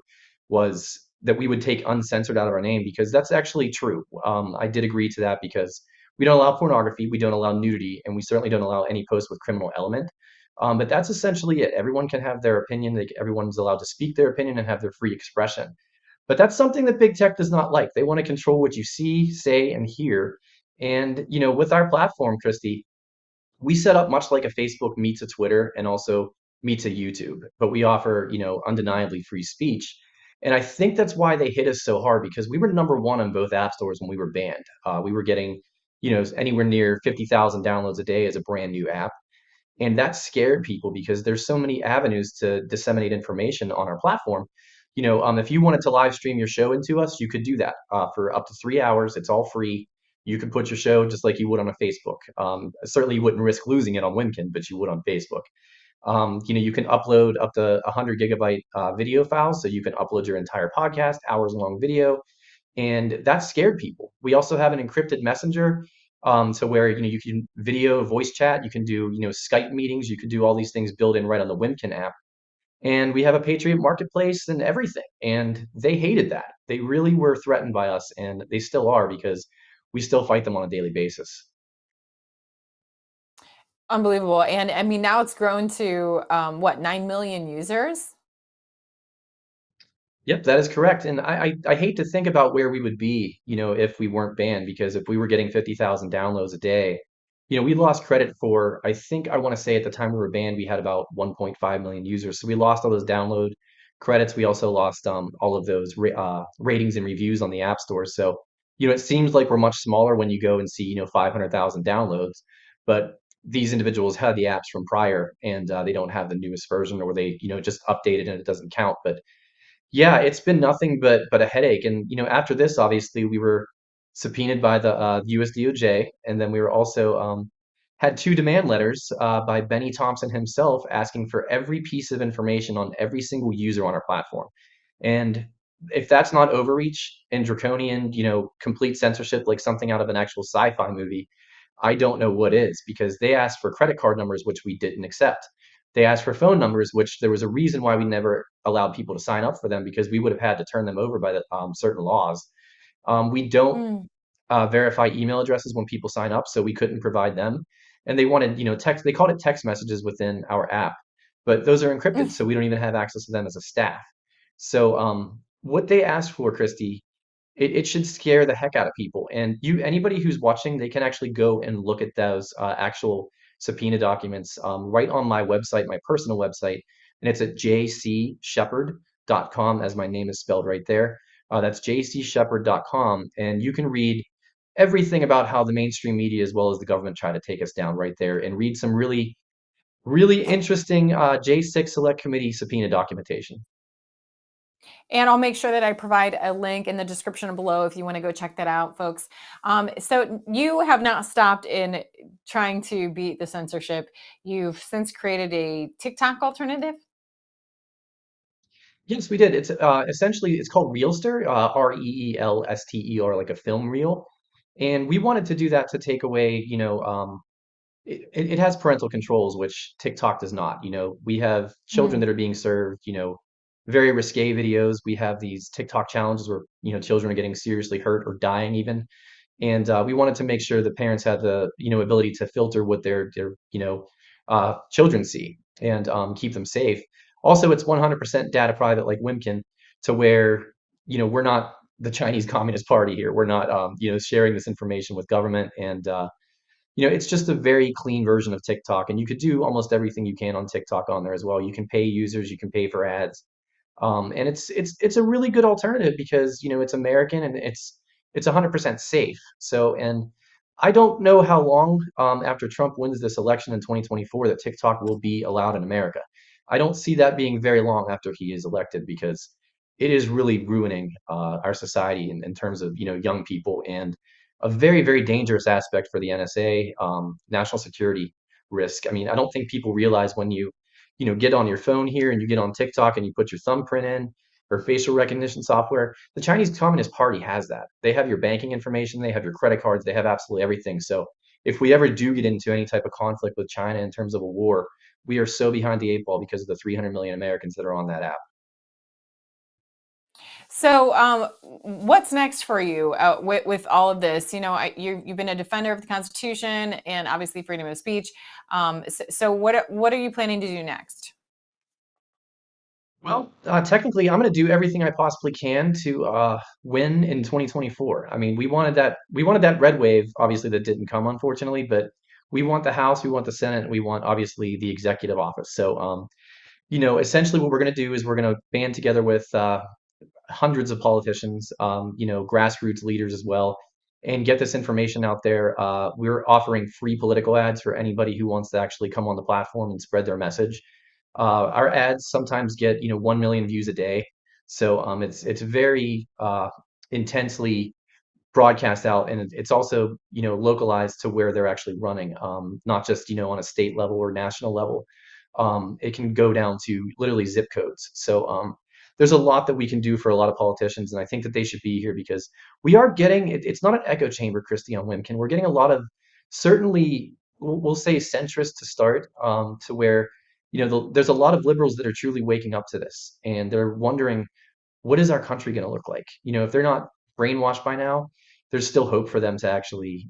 was that we would take uncensored out of our name because that's actually true. I did agree to that because we don't allow pornography, we don't allow nudity, and we certainly don't allow any posts with criminal element. But that's essentially it. Everyone can have their opinion. Everyone's allowed to speak their opinion and have their free expression. But that's something that big tech does not like. They want to control what you see, say, and hear. And, with our platform, Christy, we set up much like a Facebook meets a Twitter and also meets a YouTube, but we offer, undeniably free speech. And I think that's why they hit us so hard because we were number one on both app stores when we were banned. We were getting, anywhere near 50,000 downloads a day as a brand new app. And that scared people because there's so many avenues to disseminate information on our platform. If you wanted to live stream your show into us, you could do that for up to 3 hours. It's all free. You could put your show just like you would on a Facebook. Certainly, you wouldn't risk losing it on Wimkin, but you would on Facebook. You can upload up to 100 gigabyte video files, so you can upload your entire podcast, hours long video, and that scared people. We also have an encrypted messenger, so where you can video, voice chat, you can do Skype meetings, you can do all these things built in right on the Wimkin app. And we have a Patriot Marketplace and everything. And they hated that. They really were threatened by us, and they still are because we still fight them on a daily basis. Unbelievable. And I mean, now it's grown to 9 million users? Yep, that is correct. And I hate to think about where we would be, if we weren't banned, because if we were getting 50,000 downloads a day, we lost credit for, I want to say at the time we were banned, we had about 1.5 million users. So we lost all those download credits. We also lost all of those ratings and reviews on the app store. So, it seems like we're much smaller when you go and see, 500,000 downloads. But these individuals had the apps from prior and they don't have the newest version, or they, just updated and it doesn't count. But yeah, it's been nothing but a headache. And after this, obviously, we were subpoenaed by the US DOJ, and then we were also had two demand letters by Benny Thompson himself asking for every piece of information on every single user on our platform. And if that's not overreach and draconian, complete censorship, like something out of an actual sci-fi movie, I don't know what is, because they asked for credit card numbers, which we didn't accept. They asked for phone numbers, which there was a reason why we never allowed people to sign up for them, because we would have had to turn them over by the certain laws. We don't verify email addresses when people sign up, so we couldn't provide them. And they wanted, text. They called it text messages within our app, but those are encrypted, so we don't even have access to them as a staff. So what they asked for, Christy, it should scare the heck out of people. And anybody who's watching, they can actually go and look at those actual subpoena documents right on my website, my personal website, and it's at jcshepherd.com, as my name is spelled right there. That's jcshepherd.com, and you can read everything about how the mainstream media as well as the government try to take us down right there, and read some really, really interesting J6 Select Committee subpoena documentation. And I'll make sure that I provide a link in the description below if you want to go check that out, folks. So you have not stopped in trying to beat the censorship. You've since created a TikTok alternative. Yes, we did. It's essentially it's called Reelster, Reelster, like a film reel, and we wanted to do that to take away, it has parental controls, which TikTok does not. We have children Mhm. that are being served, very risque videos. We have these TikTok challenges where, children are getting seriously hurt or dying even. And we wanted to make sure the parents had the, ability to filter what their children see and keep them safe. Also, it's 100% data private like Wimkin to where, we're not the Chinese Communist Party here. We're not, sharing this information with government and, it's just a very clean version of TikTok, and you could do almost everything you can on TikTok on there as well. You can pay users, you can pay for ads, and it's a really good alternative because it's American and it's 100% safe. So, and I don't know how long after Trump wins this election in 2024 that TikTok will be allowed in America. I don't see that being very long after he is elected because it is really ruining our society in terms of young people and a very, very dangerous aspect for the NSA, national security risk. I mean, I don't think people realize when you get on your phone here and you get on TikTok and you put your thumbprint in or facial recognition software, the Chinese Communist Party has that. They have your banking information, they have your credit cards, they have absolutely everything. So if we ever do get into any type of conflict with China in terms of a war, we are so behind the eight ball because of the 300 million Americans that are on that app. So, what's next for you with all of this? You've been a defender of the Constitution and obviously freedom of speech. So what are you planning to do next? Well, technically, I'm going to do everything I possibly can to win in 2024. I mean, we wanted that red wave, obviously that didn't come, unfortunately, but we want the House, we want the Senate, and we want obviously the executive office. So, essentially, what we're going to do is we're going to band together with hundreds of politicians, grassroots leaders as well, and get this information out there. We're offering free political ads for anybody who wants to actually come on the platform and spread their message. Our ads sometimes get 1 million views a day, so it's very intensely broadcast out, and it's also localized to where they're actually running, not just on a state level or national level. It can go down to literally zip codes. So there's a lot that we can do for a lot of politicians, and I think that they should be here because we are getting it's not an echo chamber, Christy, on Wimkin. We're getting a lot of certainly we'll say centrist to start, to where there's a lot of liberals that are truly waking up to this, and they're wondering what is our country going to look like? If they're not brainwashed by now, there's still hope for them to actually,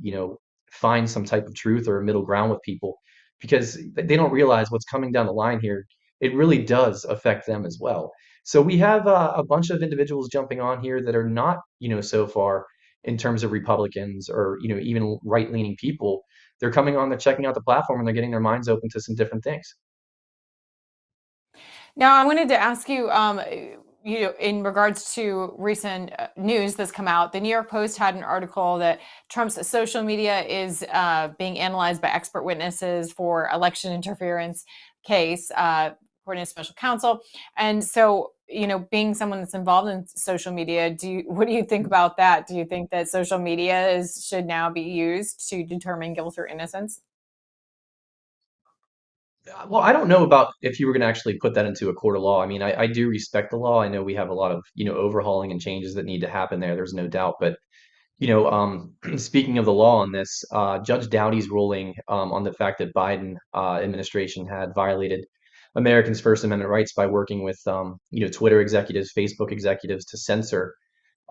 find some type of truth or a middle ground with people because they don't realize what's coming down the line here. It really does affect them as well. So we have a bunch of individuals jumping on here that are not, so far in terms of Republicans or, even right-leaning people. They're coming on, they're checking out the platform, and they're getting their minds open to some different things. Now, I wanted to ask you, in regards to recent news that's come out, the New York Post had an article that Trump's social media is being analyzed by expert witnesses for election interference case, according to special counsel. And so, being someone that's involved in social media, what do you think about that? Do you think that social media should now be used to determine guilt or innocence? Well, I don't know about if you were going to actually put that into a court of law. I mean, I do respect the law. I know we have a lot of, overhauling and changes that need to happen there. There's no doubt. But, speaking of the law on this, Judge Doughty's ruling on the fact that Biden administration had violated Americans' First Amendment rights by working with, Twitter executives, Facebook executives to censor,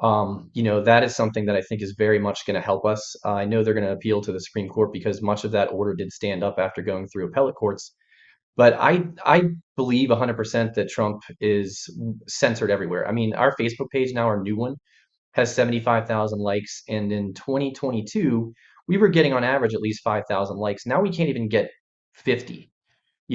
that is something that I think is very much going to help us. I know they're going to appeal to the Supreme Court because much of that order did stand up after going through appellate courts. But I believe 100% that Trump is censored everywhere. I mean, our Facebook page now, our new one, has 75,000 likes, and in 2022, we were getting on average at least 5,000 likes. Now we can't even get 50,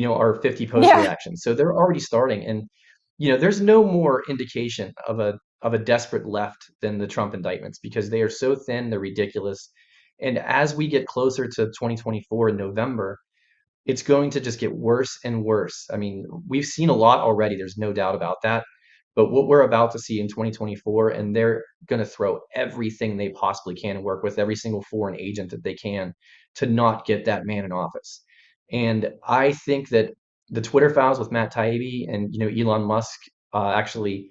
or 50 post Yeah. reactions. So they're already starting, and there's no more indication of a desperate left than the Trump indictments because they are so thin, they're ridiculous. And as we get closer to 2024 in November, it's going to just get worse and worse. I mean, we've seen a lot already. There's no doubt about that. But what we're about to see in 2024, and they're going to throw everything they possibly can and work with every single foreign agent that they can to not get that man in office. And I think that the Twitter files with Matt Taibbi and Elon Musk actually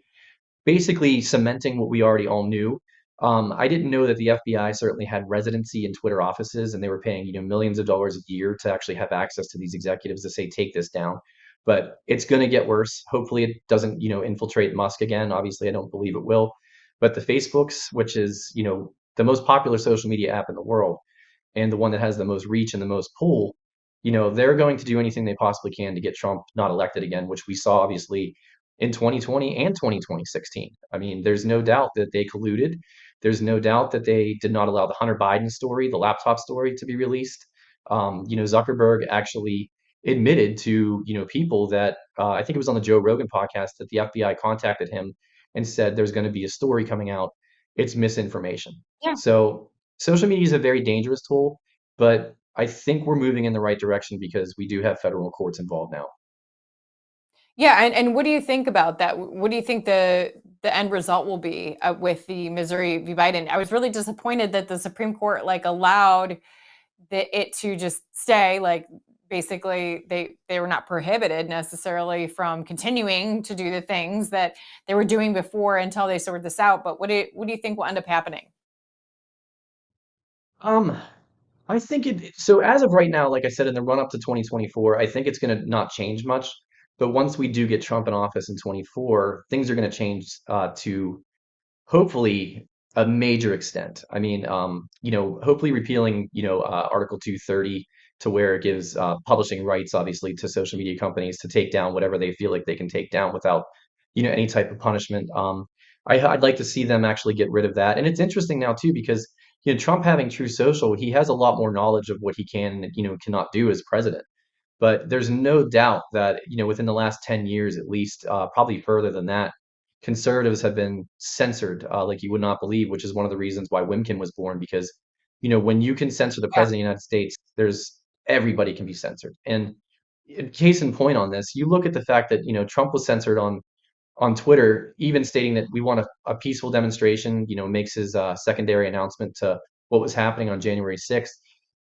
basically cementing what we already all knew. I didn't know that the FBI certainly had residency in Twitter offices, and they were paying millions of dollars a year to actually have access to these executives to say take this down. But it's going to get worse. Hopefully, it doesn't infiltrate Musk again. Obviously, I don't believe it will. But the Facebooks, which is the most popular social media app in the world, and the one that has the most reach and the most pull, they're going to do anything they possibly can to get Trump not elected again, which we saw obviously in 2020 and 2016. I mean, there's no doubt that they colluded. There's no doubt that they did not allow the Hunter Biden story, the laptop story, to be released. Zuckerberg actually admitted to people that I think it was on the Joe Rogan podcast that the FBI contacted him and said there's going to be a story coming out. It's misinformation. Yeah. So social media is a very dangerous tool, but I think we're moving in the right direction because we do have federal courts involved now. Yeah, and what do you think about that? What do you think the end result will be with the Missouri v. Biden? I was really disappointed that the Supreme Court allowed it to just stay. Basically, they were not prohibited necessarily from continuing to do the things that they were doing before until they sorted this out. But what do you think will end up happening? I think so as of right now, like I said, in the run up to 2024, I think it's going to not change much. But once we do get Trump in office in 24, things are going to change to hopefully a major extent. I mean, hopefully repealing, Article 230 to where it gives publishing rights, obviously, to social media companies to take down whatever they feel like they can take down without, any type of punishment. I'd like to see them actually get rid of that. And it's interesting now too because Trump having True Social, he has a lot more knowledge of what he can and cannot do as president. But there's no doubt that within the last 10 years at least, probably further than that, conservatives have been censored like you would not believe, which is one of the reasons why Wimkin was born. Because when you can censor the president of the United States, everybody can be censored. And case in point on this, you look at the fact that Trump was censored on Twitter, even stating that we want a peaceful demonstration, makes his secondary announcement to what was happening on January 6th,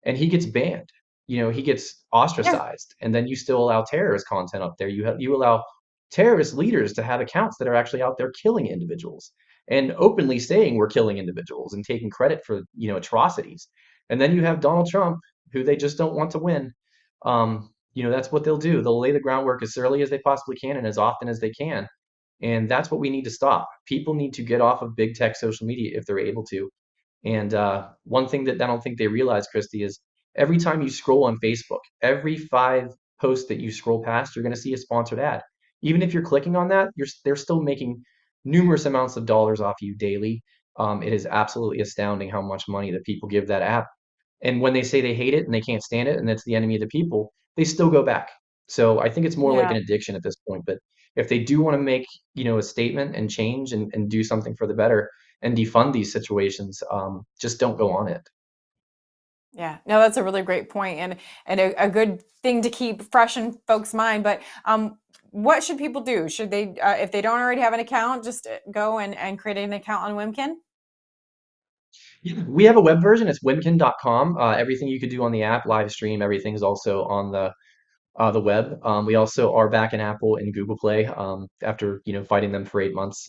and he gets banned. He gets ostracized, and then you still allow terrorist content up there. You allow terrorist leaders to have accounts that are actually out there killing individuals and openly saying we're killing individuals and taking credit for atrocities. And then you have Donald Trump, who they just don't want to win. That's what they'll do. They'll lay the groundwork as early as they possibly can and as often as they can. And that's what we need to stop. People need to get off of big tech social media if they're able to. And one thing that I don't think they realize, Christy, is every time you scroll on Facebook, every 5 posts that you scroll past, you're going to see a sponsored ad. Even if you're clicking on that, they're still making numerous amounts of dollars off you daily. It is absolutely astounding how much money that people give that app. And when they say they hate it and they can't stand it and it's the enemy of the people, they still go back. So I think it's more like an addiction at this point. But if they do want to make, a statement and change and do something for the better and defund these situations, just don't go on it. Yeah, no, that's a really great point and a good thing to keep fresh in folks' mind. But what should people do? Should they, if they don't already have an account, just go and create an account on Wimkin? Yeah, we have a web version. It's wimkin.com. Everything you could do on the app, live stream, everything's also on the web. We also are back in Apple and Google Play after fighting them for 8 months.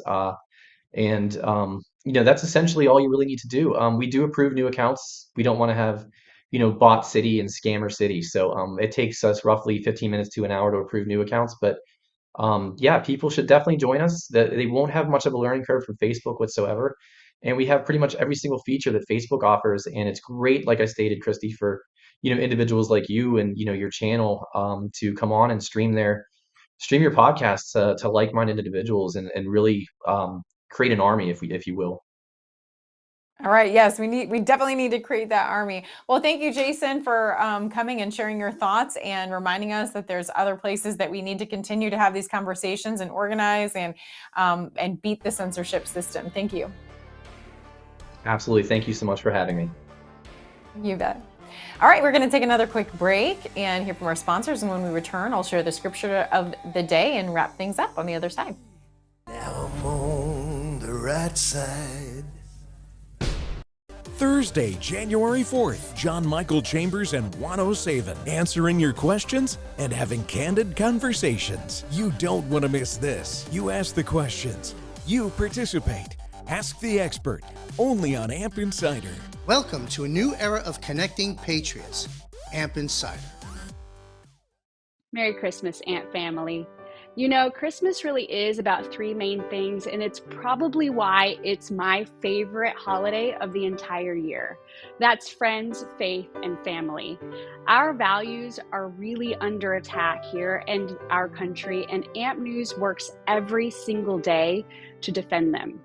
That's essentially all you really need to do. We do approve new accounts. We don't want to have bot city and scammer city. So it takes us roughly 15 minutes to an hour to approve new accounts. But people should definitely join us. They won't have much of a learning curve from Facebook whatsoever. And we have pretty much every single feature that Facebook offers. And it's great, like I stated, Christy, for individuals like you and your channel to come on and stream your podcasts to like-minded individuals and really create an army, if you will. All right. Yes, we definitely need to create that army. Well, thank you, Jason, for coming and sharing your thoughts and reminding us that there's other places that we need to continue to have these conversations and organize and beat the censorship system. Thank you. Absolutely. Thank you so much for having me. You bet. All right, we're going to take another quick break and hear from our sponsors. And when we return, I'll share the scripture of the day and wrap things up on the other side. Now right side. Thursday, January 4th, John Michael Chambers and Juan O'Savin answering your questions and having candid conversations. You don't want to miss this. You ask the questions. You participate. Ask the expert. Only on AMP Insider. Welcome to a new era of connecting patriots. AMP Insider. Merry Christmas, AMP family. You know, Christmas really is about three main things, and it's probably why it's my favorite holiday of the entire year. That's friends, faith, and family. Our values are really under attack here in our country, and AMP News works every single day to defend them.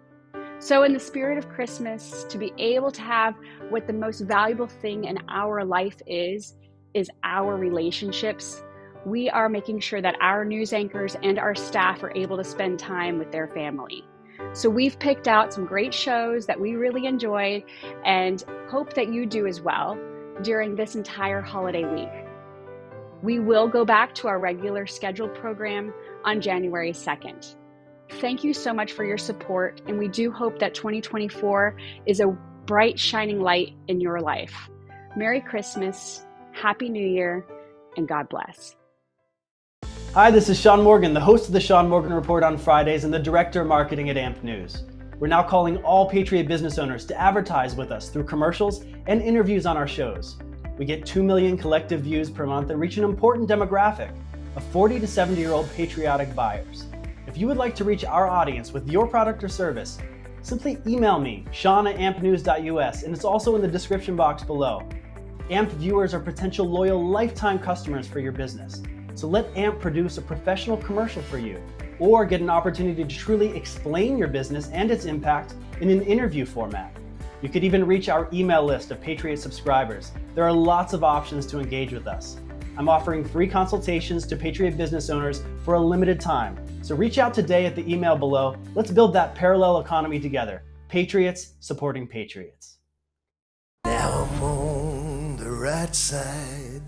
So in the spirit of Christmas, to be able to have what the most valuable thing in our life is our relationships, we are making sure that our news anchors and our staff are able to spend time with their family. So we've picked out some great shows that we really enjoy and hope that you do as well during this entire holiday week. We will go back to our regular scheduled program on January 2nd. Thank you so much for your support, and we do hope that 2024 is a bright, shining light in your life. Merry Christmas, Happy New Year, and God bless. Hi, this is Sean Morgan, the host of the Sean Morgan Report on Fridays and the Director of Marketing at AMP News. We're now calling all Patriot business owners to advertise with us through commercials and interviews on our shows. We get 2 million collective views per month and reach an important demographic of 40 to 70-year-old patriotic buyers. If you would like to reach our audience with your product or service, simply email me, sean@ampnews.us, and it's also in the description box below. AMP viewers are potential loyal lifetime customers for your business. So let AMP produce a professional commercial for you, or get an opportunity to truly explain your business and its impact in an interview format. You could even reach our email list of Patriot subscribers. There are lots of options to engage with us. I'm offering free consultations to Patriot business owners for a limited time. So reach out today at the email below. Let's build that parallel economy together. Patriots supporting Patriots. Now I'm on the right side.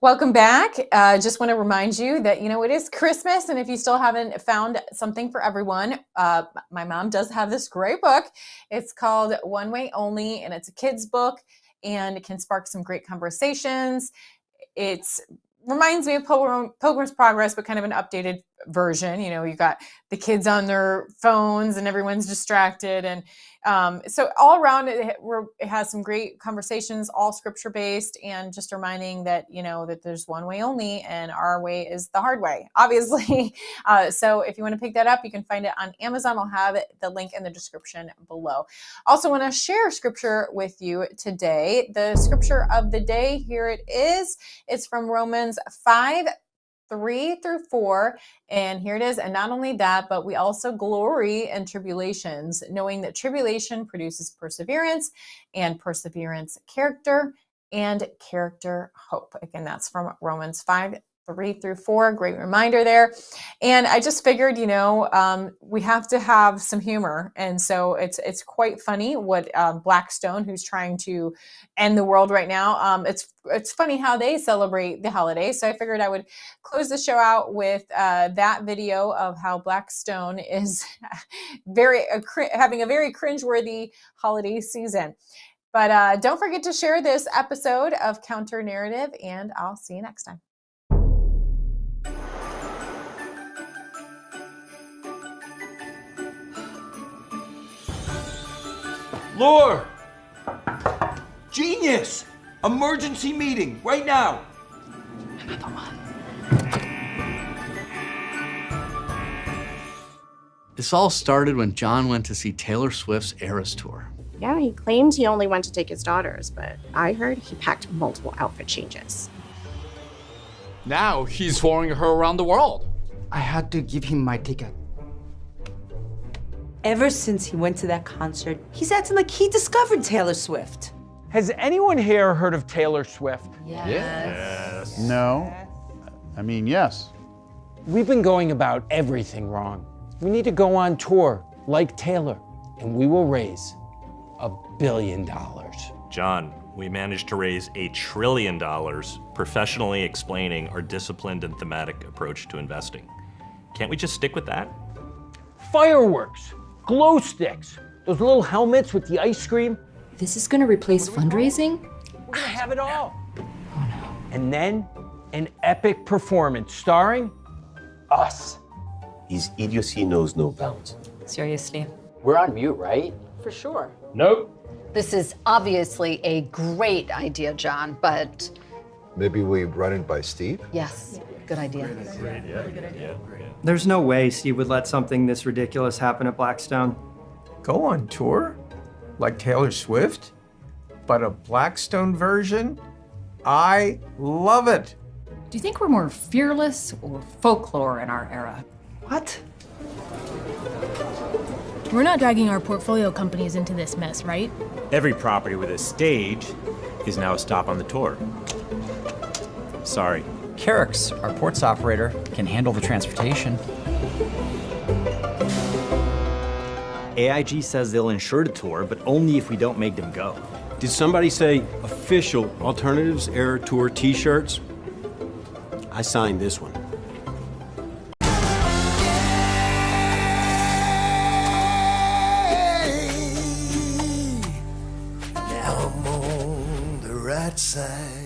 Welcome back. Just want to remind you that, you know, it is Christmas, and if you still haven't found something for everyone, my mom does have this great book. It's called One Way Only, and it's a kid's book, and it can spark some great conversations. It reminds me of Pilgrim's Progress, but kind of an updated version. You know, you got the kids on their phones and everyone's distracted. And so all around it has some great conversations, all scripture based, and just reminding that, you know, that there's one way only and our way is the hard way, obviously. So if you want to pick that up, you can find it on Amazon. I'll have the link in the description below. Also want to share scripture with you today. The scripture of the day, here it is. It's from Romans 5:3-4, and here it is. And not only that, but we also glory in tribulations, knowing that tribulation produces perseverance, and perseverance character, and character hope. Again, that's from Romans 5:3-4. Great reminder there. And I just figured, you know, we have to have some humor. And so it's quite funny what Blackstone, who's trying to end the world right now, it's funny how they celebrate the holiday. So I figured I would close the show out with that video of how Blackstone is having a very cringeworthy holiday season. But don't forget to share this episode of Counter Narrative, and I'll see you next time. Lore! Genius! Emergency meeting, right now! Another one. This all started when John went to see Taylor Swift's Eras Tour. Yeah, he claims he only went to take his daughters, but I heard he packed multiple outfit changes. Now he's following her around the world. I had to give him my ticket. Ever since he went to that concert, he's acting like he discovered Taylor Swift. Has anyone here heard of Taylor Swift? Yes. No. I mean, yes. We've been going about everything wrong. We need to go on tour like Taylor, and we will raise $1 billion. John, we managed to raise $1 trillion professionally explaining our disciplined and thematic approach to investing. Can't we just stick with that? fireworks, glow sticks, those little helmets with the ice cream. This is gonna replace fundraising? We're gonna have it all. And then an epic performance starring us. His idiocy knows no bounds. Seriously. We're on mute, right? For sure. Nope. This is obviously a great idea, John, but Maybe we run it by Steve? yes, good idea. There's no way Steve would let something this ridiculous happen at Blackstone. Go on tour? Like Taylor Swift? But a Blackstone version? I love it. Do you think we're more fearless or folklore in our era? What? We're not dragging our portfolio companies into this mess, right? Every property with a stage is now a stop on the tour. Sorry. Carrick's, our ports operator, can handle the transportation. AIG says they'll insure the tour, but only if we don't make them go. Did somebody say official Alternatives Era Tour t-shirts? I signed this one. Now I'm on the right side.